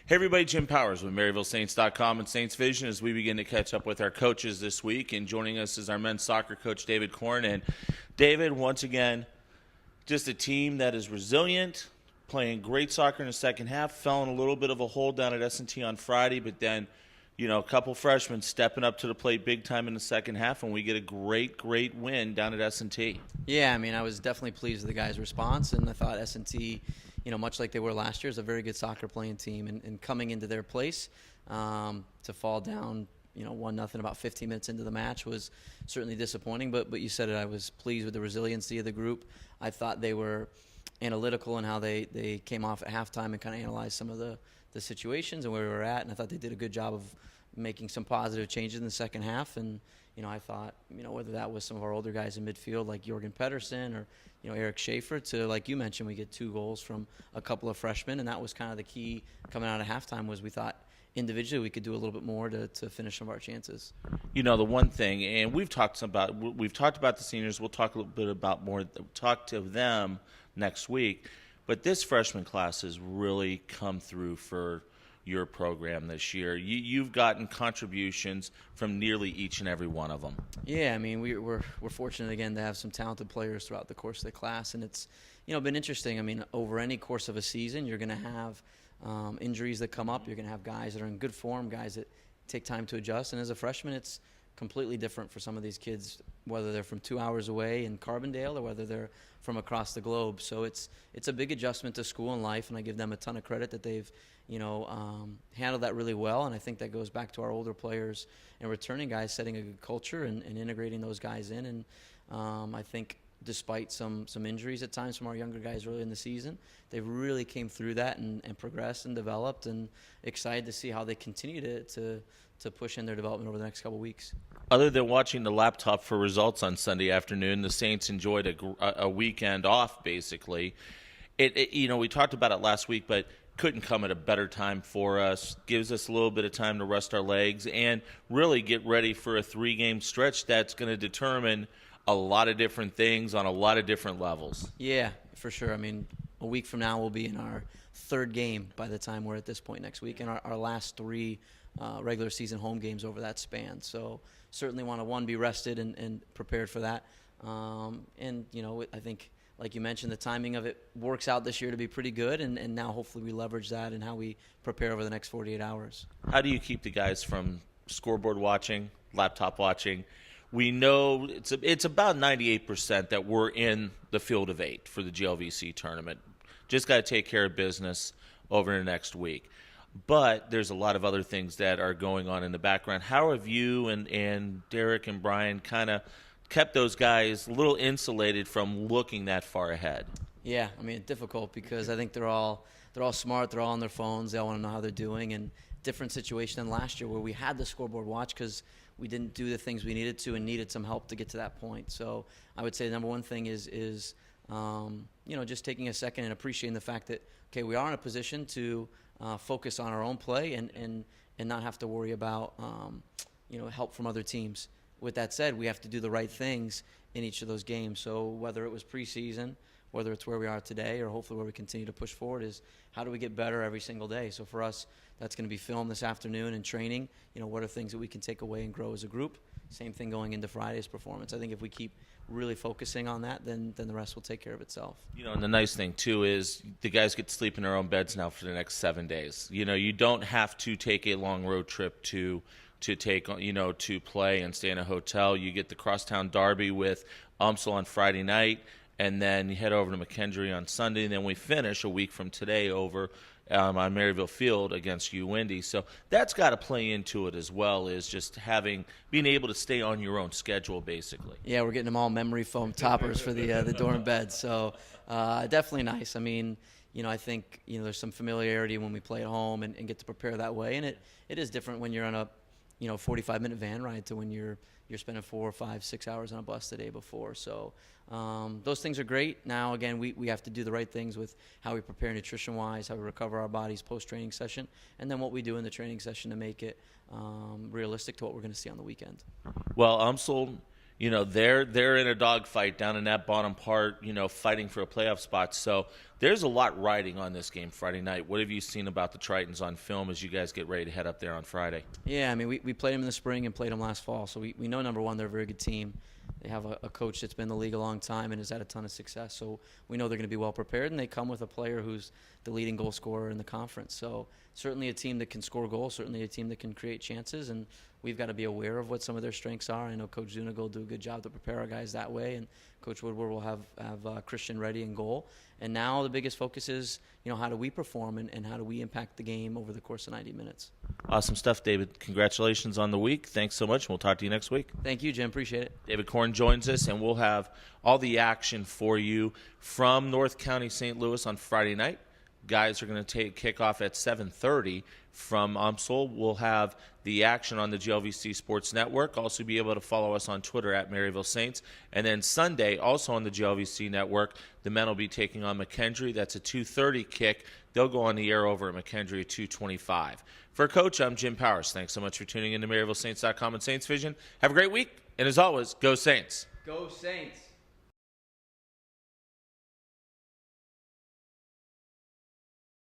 Hey everybody, Jim Powers with MaryvilleSaints.com and Saints Vision as we begin to catch up with our coaches this week. And joining us is our men's soccer coach, David Korn. And David, once again, just a team that is resilient, playing great soccer in the second half, fell in a little bit of a hole down at S&T on Friday, but then, a couple freshmen stepping up to the plate big time in the second half, and we get a great win down at S&T. Yeah, I was definitely pleased with the guys' response, and I thought S&T, much like they were last year, is a very good soccer playing team. And coming into their place to fall down, 1-0 about 15 minutes into the match was certainly disappointing. But you said it, I was pleased with the resiliency of the group. I thought they were analytical in how they came off at halftime and kind of analyzed some of the situations and where we were at. And I thought they did a good job of making some positive changes in the second half. And I thought, whether that was some of our older guys in midfield like Jorgen Pedersen or, Eric Schaefer, to, like you mentioned, we get 2 goals from a couple of freshmen. And that was kind of the key coming out of halftime, was we thought individually we could do a little bit more to finish some of our chances. The one thing, and we've talked about the seniors. We'll talk a little bit about talk to them next week. But this freshman class has really come through for your program this year. You've gotten contributions from nearly each and every one of them. Yeah, we're fortunate again to have some talented players throughout the course of the class, and it's been interesting. Over any course of a season, you're going to have injuries that come up. You're going to have guys that are in good form, guys that take time to adjust. And as a freshman, it's completely different for some of these kids, whether they're from 2 hours away in Carbondale or whether they're from across the globe. So it's a big adjustment to school and life, and I give them a ton of credit that they've handled that really well. And I think that goes back to our older players and returning guys setting a good culture and integrating those guys in. And I think despite some injuries at times from our younger guys early in the season, they really came through that and progressed and developed, and excited to see how they continue to push in their development over the next couple of weeks. Other than watching the laptop for results on Sunday afternoon, the Saints enjoyed a weekend off, basically. We talked about it last week, but couldn't come at a better time for us. Gives us a little bit of time to rest our legs and really get ready for a 3-game stretch that's going to determine a lot of different things on a lot of different levels. Yeah, for sure. A week from now we'll be in our 3rd game by the time we're at this point next week, and our last 3 regular season home games over that span. So certainly want to, be rested and prepared for that. I think, like you mentioned, the timing of it works out this year to be pretty good, and now hopefully we leverage that in how we prepare over the next 48 hours. How do you keep the guys from scoreboard watching, laptop watching? We know it's about 98% that we're in the field of 8 for the GLVC tournament. Just got to take care of business over the next week. But there's a lot of other things that are going on in the background. How have you and Derek and Brian kind of kept those guys a little insulated from looking that far ahead? Yeah, it's difficult because I think they're all smart. They're all on their phones. They all want to know how they're doing. And different situation than last year where we had the scoreboard watch because we didn't do the things we needed to and needed some help to get to that point. So I would say the number one thing is just taking a second and appreciating the fact that, okay, we are in a position to focus on our own play and not have to worry about help from other teams. With that said, we have to do the right things in each of those games. So whether it was preseason, whether it's where we are today, or hopefully where we continue to push forward, is how do we get better every single day? So for us, that's going to be film this afternoon and training. What are things that we can take away and grow as a group? Same thing going into Friday's performance. I think if we keep really focusing on that, then the rest will take care of itself. And the nice thing, too, is the guys get to sleep in their own beds now for the next 7 days. You don't have to take a long road trip to play and stay in a hotel. You get the crosstown derby with UMSL on Friday night, and then you head over to McKendree on Sunday, and then we finish a week from today over on Maryville Field against UIndy. So that's got to play into it as well, is just being able to stay on your own schedule, basically. Yeah, we're getting them all memory foam toppers for the dorm beds. So definitely nice. I think there's some familiarity when we play at home and get to prepare that way, and it is different when you're on a 45-minute van ride to when you're spending 4 or 5, 6 hours on a bus the day before. So those things are great. Now, again, we have to do the right things with how we prepare nutrition-wise, how we recover our bodies post-training session, and then what we do in the training session to make it realistic to what we're going to see on the weekend. Well, UMSL they're in a dogfight down in that bottom part, fighting for a playoff spot. So there's a lot riding on this game Friday night. What have you seen about the Tritons on film as you guys get ready to head up there on Friday? Yeah, I mean, we played them in the spring and played them last fall, so we know, number one, they're a very good team. They have a coach that's been in the league a long time and has had a ton of success, so we know they're going to be well prepared, and they come with a player who's the leading goal scorer in the conference. So certainly a team that can score goals, certainly a team that can create chances, and we've got to be aware of what some of their strengths are. I know Coach Zuniga will do a good job to prepare our guys that way, and Coach Woodward will have Christian ready in goal. And now the biggest focus is, how do we perform and how do we impact the game over the course of 90 minutes. Awesome stuff, David. Congratulations on the week. Thanks so much. We'll talk to you next week. Thank you, Jim. Appreciate it. David Korn joins us, and we'll have all the action for you from North County, St. Louis on Friday night. Guys are going to kick off at 7:30 from UMSL. We'll have the action on the GLVC Sports Network. Also be able to follow us on Twitter at Maryville Saints. And then Sunday, also on the GLVC Network, the men will be taking on McKendree. That's a 2:30 kick. They'll go on the air over at McKendree at 2:25. For Coach, I'm Jim Powers. Thanks so much for tuning in to MaryvilleSaints.com and Saints Vision. Have a great week. And as always, go Saints. Go Saints.